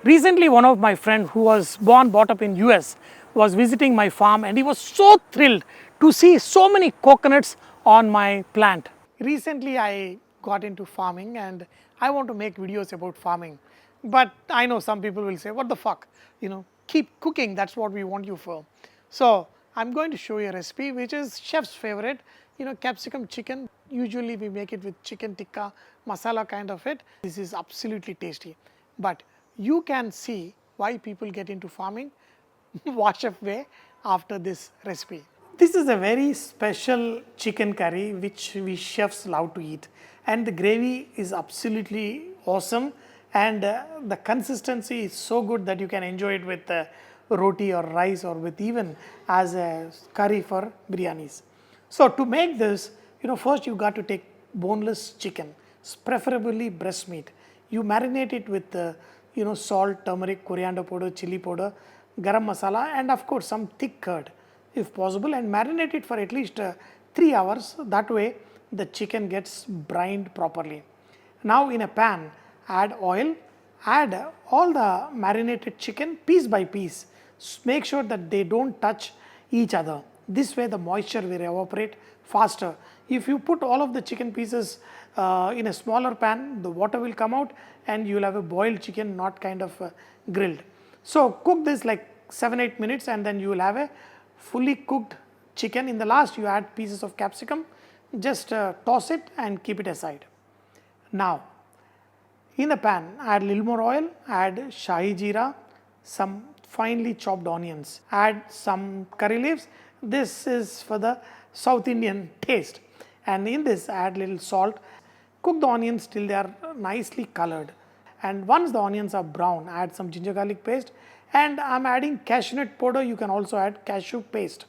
Recently, one of my friend who was brought up in US was visiting my farm, and he was so thrilled to see so many coconuts on my plant. Recently, I got into farming and I want to make videos about farming. But I know some people will say, what the fuck? Keep cooking, that's what we want you for. So I'm going to show you a recipe which is chef's favorite, capsicum chicken. Usually we make it with chicken tikka masala kind of it. This is absolutely tasty. But you can see why people get into farming Vahchef way after this recipe. This is a very special chicken curry which we chefs love to eat, and the gravy is absolutely awesome, and the consistency is so good that you can enjoy it with roti or rice, or with even as a curry for biryanis. So to make this, first you got to take boneless chicken, preferably breast meat. You marinate it with salt, turmeric, coriander powder, chili powder, garam masala, and of course some thick curd if possible, and marinate it for at least 3 hours. That way the chicken gets brined properly. Now in a pan, add oil, add all the marinated chicken piece by piece. Make sure that they don't touch each other. This way the moisture will evaporate faster. If you put all of the chicken pieces in a smaller pan, the water will come out and you will have a boiled chicken, not kind of grilled. So cook this like 7-8 minutes, and then you will have a fully cooked chicken. In the last, you add pieces of capsicum, just toss it and keep it aside. Now in a pan, add little more oil, add Shahi jeera, some finely chopped onions, add some curry leaves. This is for the South Indian taste, and in this add little salt. Cook the onions till they are nicely colored, and once the onions are brown, add some ginger garlic paste, and I am adding cashew nut powder. You can also add cashew paste.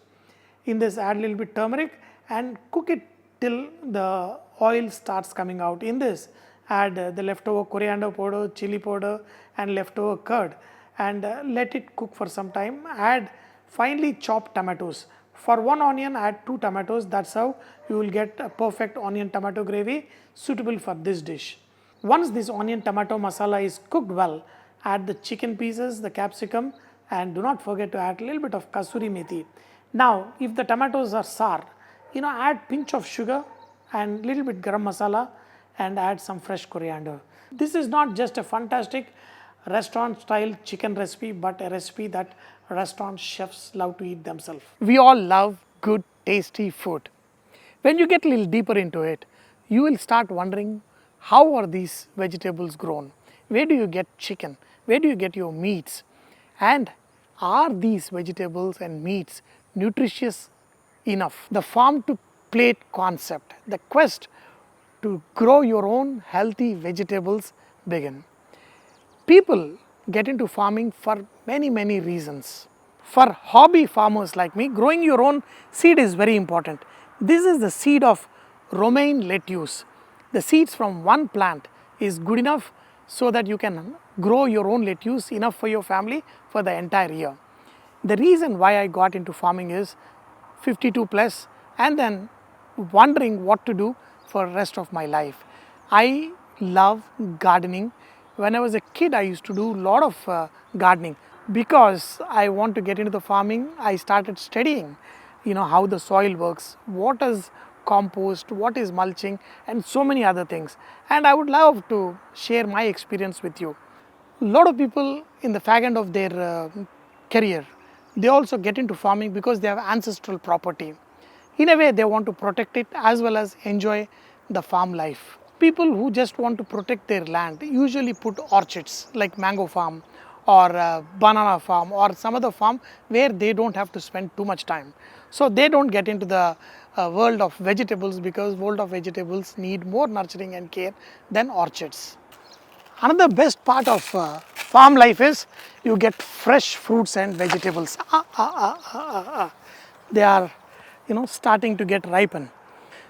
In this, add a little bit turmeric and cook it till the oil starts coming out. In this, add the leftover coriander powder, chili powder, and leftover curd, and let it cook for some time. Add finely chopped tomatoes. For one onion, add 2 tomatoes. That's how you will get a perfect onion tomato gravy suitable for this dish. Once this onion tomato masala is cooked well, add the chicken pieces, the capsicum, and do not forget to add a little bit of kasuri methi. Now, if the tomatoes are sour, add pinch of sugar and little bit garam masala, and add some fresh coriander. This is not just a fantastic restaurant style chicken recipe, but a recipe that restaurant chefs love to eat themselves. We all love good tasty food. When you get a little deeper into it, you will start wondering, how are these vegetables grown? Where do you get chicken? Where do you get your meats? And are these vegetables and meats nutritious enough? The farm to plate concept, the quest to grow your own healthy vegetables begin. People get into farming for many reasons. For hobby farmers like me, growing your own seed is very important. This is the seed of romaine lettuce. The seeds from one plant is good enough so that you can grow your own lettuce enough for your family for the entire year. The reason why I got into farming is 52 plus, and then wondering what to do for the rest of my life. I love gardening. When I was a kid, I used to do a lot of gardening. Because I want to get into the farming, I started studying, how the soil works, what is compost, what is mulching, and so many other things. And I would love to share my experience with you. A lot of people in the fag end of their career, they also get into farming because they have ancestral property. In a way, they want to protect it as well as enjoy the farm life. People who just want to protect their land usually put orchards like mango farm or banana farm or some other farm where they don't have to spend too much time. So they don't get into the world of vegetables, because world of vegetables need more nurturing and care than orchards. Another best part of farm life is you get fresh fruits and vegetables. They are starting to get ripen.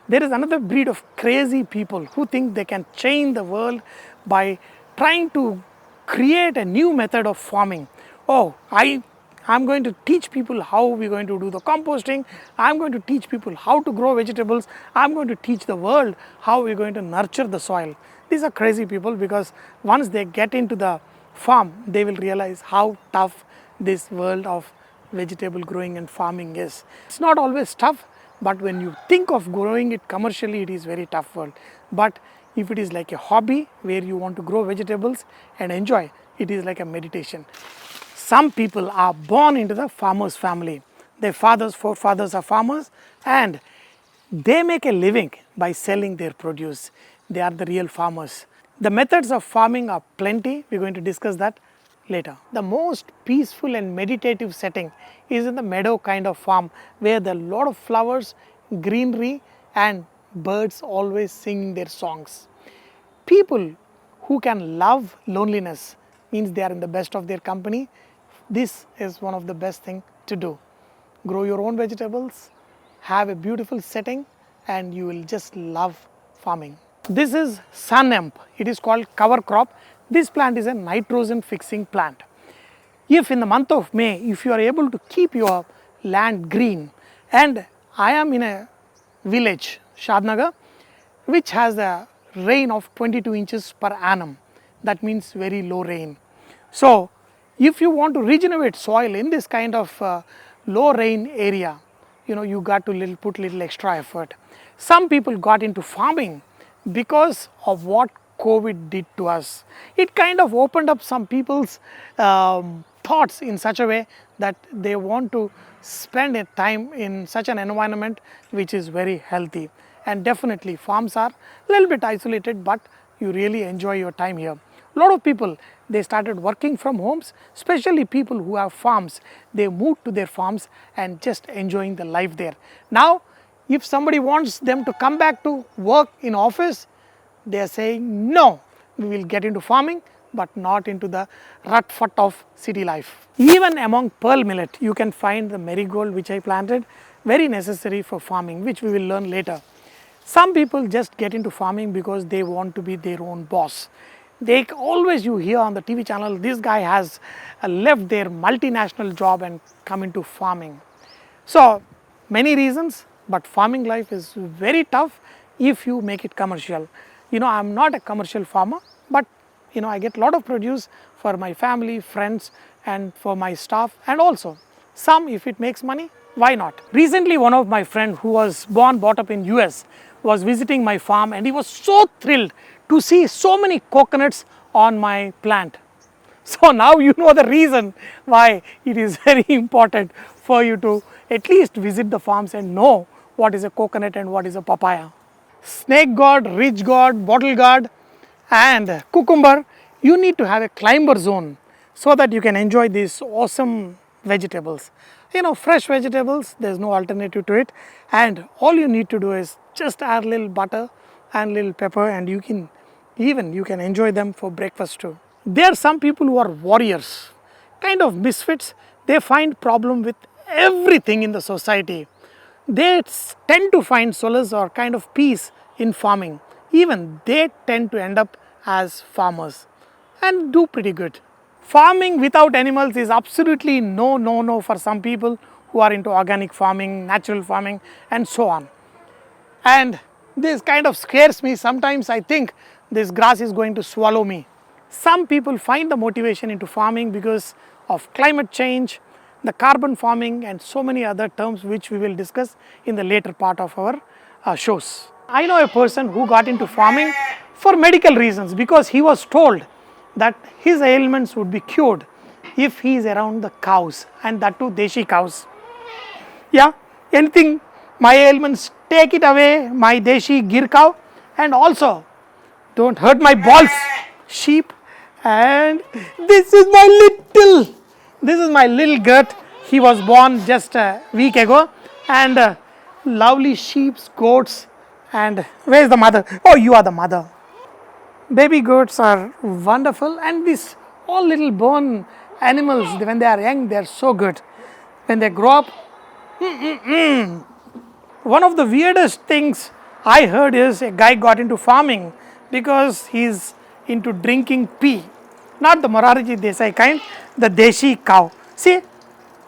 There is another breed of crazy people who think they can change the world by trying to create a new method of farming. Oh, I'm going to teach people how we're going to do the composting. I'm going to teach people how to grow vegetables. I'm going to teach the world how we're going to nurture the soil. These are crazy people, because once they get into the farm, they will realize how tough this world of vegetable growing and farming is. It's not always tough, but when you think of growing it commercially, it is very tough world. But if it is like a hobby where you want to grow vegetables and enjoy, it is like a meditation. Some people are born into the farmer's family. Their fathers, forefathers are farmers, and they make a living by selling their produce. They are the real farmers. The methods of farming are plenty. We're going to discuss that later. The most peaceful and meditative setting is in the meadow kind of farm where there are a lot of flowers, greenery, and birds always singing their songs. People who can love loneliness means they are in the best of their company. This is one of the best thing to do. Grow your own vegetables, have a beautiful setting, and you will just love farming. This is sun hemp. It is called cover crop. This plant is a nitrogen fixing plant. If in the month of May, if you are able to keep your land green, and I am in a village, Shadnagar, which has a rain of 22 inches per annum. That means very low rain. So, if you want to regenerate soil in this kind of low rain area, you got to put little extra effort. Some people got into farming because of what COVID did to us. It kind of opened up some people's thoughts in such a way that they want to spend a time in such an environment which is very healthy. And definitely farms are a little bit isolated, but you really enjoy your time here. A lot of people, they started working from homes, especially people who have farms. They moved to their farms and just enjoying the life there. Now, if somebody wants them to come back to work in office, they are saying no, we will get into farming but not into the rut-fut of city life. Even among pearl millet, you can find the marigold which I planted, very necessary for farming, which we will learn later. Some people just get into farming because they want to be their own boss. They always, you hear on the TV channel, this guy has left their multinational job and come into farming. So many reasons, but farming life is very tough if you make it commercial. I am not a commercial farmer, but I get a lot of produce for my family, friends, and for my staff, and also some, if it makes money, why not? Recently, one of my friends who was brought up in US was visiting my farm, and he was so thrilled to see so many coconuts on my plant. So now you know the reason why it is very important for you to at least visit the farms and know what is a coconut and what is a papaya. Snake gourd, ridge gourd, bottle gourd, and cucumber, you need to have a climber zone so that you can enjoy these awesome vegetables. Fresh vegetables, there is no alternative to it, and all you need to do is just add a little butter and little pepper, and you can enjoy them for breakfast too. There are some people who are warriors, kind of misfits. They find problem with everything in the society. They tend to find solace or kind of peace in farming. Even they tend to end up as farmers and do pretty good. Farming without animals is absolutely no for some people who are into organic farming, natural farming, and so on. And this kind of scares me. Sometimes I think this grass is going to swallow me. Some people find the motivation into farming because of climate change, the carbon farming, and so many other terms which we will discuss in the later part of our shows. I know a person who got into farming for medical reasons because he was told that his ailments would be cured if he is around the cows, and that too deshi cows. Yeah, anything, my ailments, take it away, my deshi gir cow, and also don't hurt my balls, sheep. And this is my little Gert. He was born just a week ago, and lovely sheep, goats, and where is the mother? Oh, you are the mother. Baby goats are wonderful, and these all little born animals, when they are young, they are so good. When they grow up, One of the weirdest things I heard is a guy got into farming because he's into drinking pee. Not the Morarji Desai kind, the Deshi cow. See,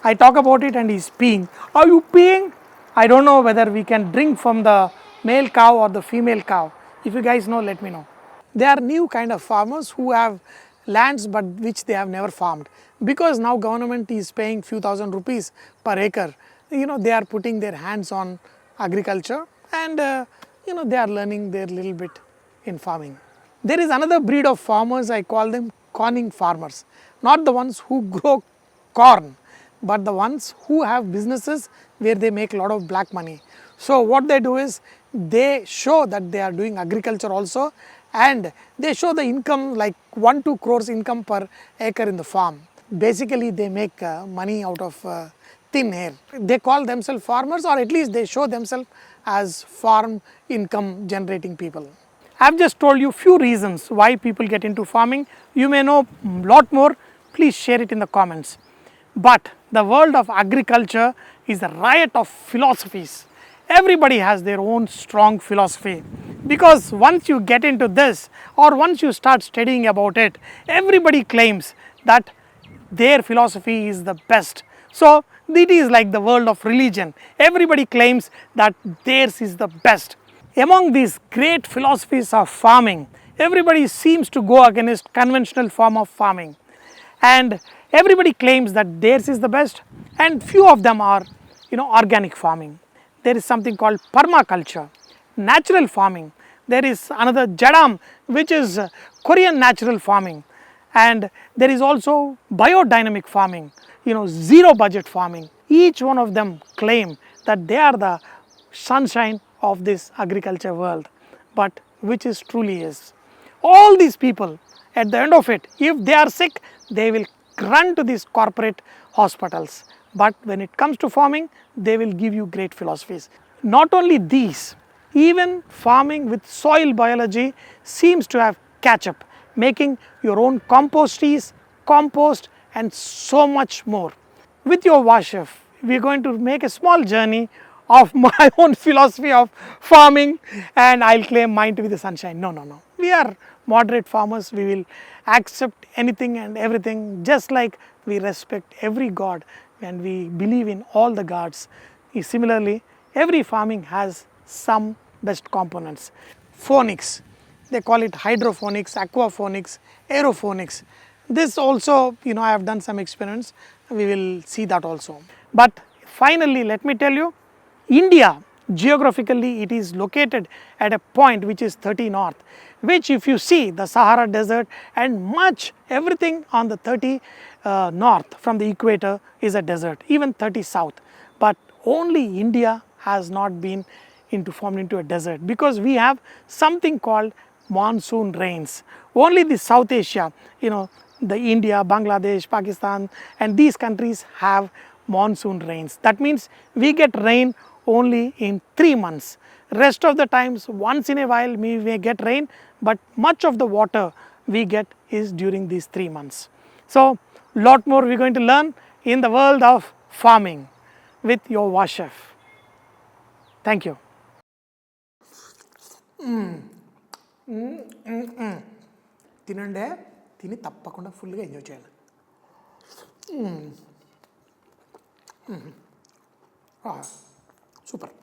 I talk about it and he's peeing. Are you peeing? I don't know whether we can drink from the male cow or the female cow. If you guys know, let me know. There are new kind of farmers who have lands but which they have never farmed. Because now government is paying few thousand rupees per acre, they are putting their hands on agriculture and they are learning their little bit in farming. There is another breed of farmers, I call them corning farmers. Not the ones who grow corn, but the ones who have businesses where they make a lot of black money. So what they do is they show that they are doing agriculture also, and they show the income like 1-2 crores income per acre in the farm. Basically they make money out of thin air. They call themselves farmers, or at least they show themselves as farm income generating people. I have just told you few reasons why people get into farming. You may know a lot more, please share it in the comments. But the world of agriculture is a riot of philosophies. Everybody has their own strong philosophy, because once you get into this or once you start studying about it, everybody claims that their philosophy is the best. So it is like the world of religion. Everybody claims that theirs is the best. Among these great philosophies of farming, everybody seems to go against conventional form of farming, and everybody claims that theirs is the best, and few of them are organic farming. There is something called permaculture, natural farming. There is another Garam, which is Korean natural farming, and there is also biodynamic farming, zero budget farming. Each one of them claim that they are the sunshine of this agriculture world, but which is truly is. All these people, at the end of it, if they are sick, they will run to these corporate hospitals. But when it comes to farming, they will give you great philosophies. Not only these, even farming with soil biology seems to have catch up, making your own compost teas, compost, and so much more. With your Vahchef, we are going to make a small journey of my own philosophy of farming, and I'll claim mine to be the sunshine. No, no, no. We are moderate farmers. We will accept anything and everything, just like we respect every god and we believe in all the gods. Similarly, every farming has some best components. Phonics, they call it hydroponics, aquaponics, aeroponics. This also, I have done some experiments. We will see that also. But finally, let me tell you, India, geographically it is located at a point which is 30 north, which if you see the Sahara desert and much everything on the 30 north from the equator is a desert, even 30 south. But only India has not been formed into a desert, because we have something called monsoon rains. Only the South Asia, the India, Bangladesh, Pakistan, and these countries have monsoon rains. That means we get rain only in 3 months. Rest of the times, once in a while we may get rain, but much of the water we get is during these 3 months. So lot more we are going to learn in the world of farming with your Vahchef. Thank you. తినండి, తిని తప్పకుండా ఫుల్గా enjoy చేయాలి. Super.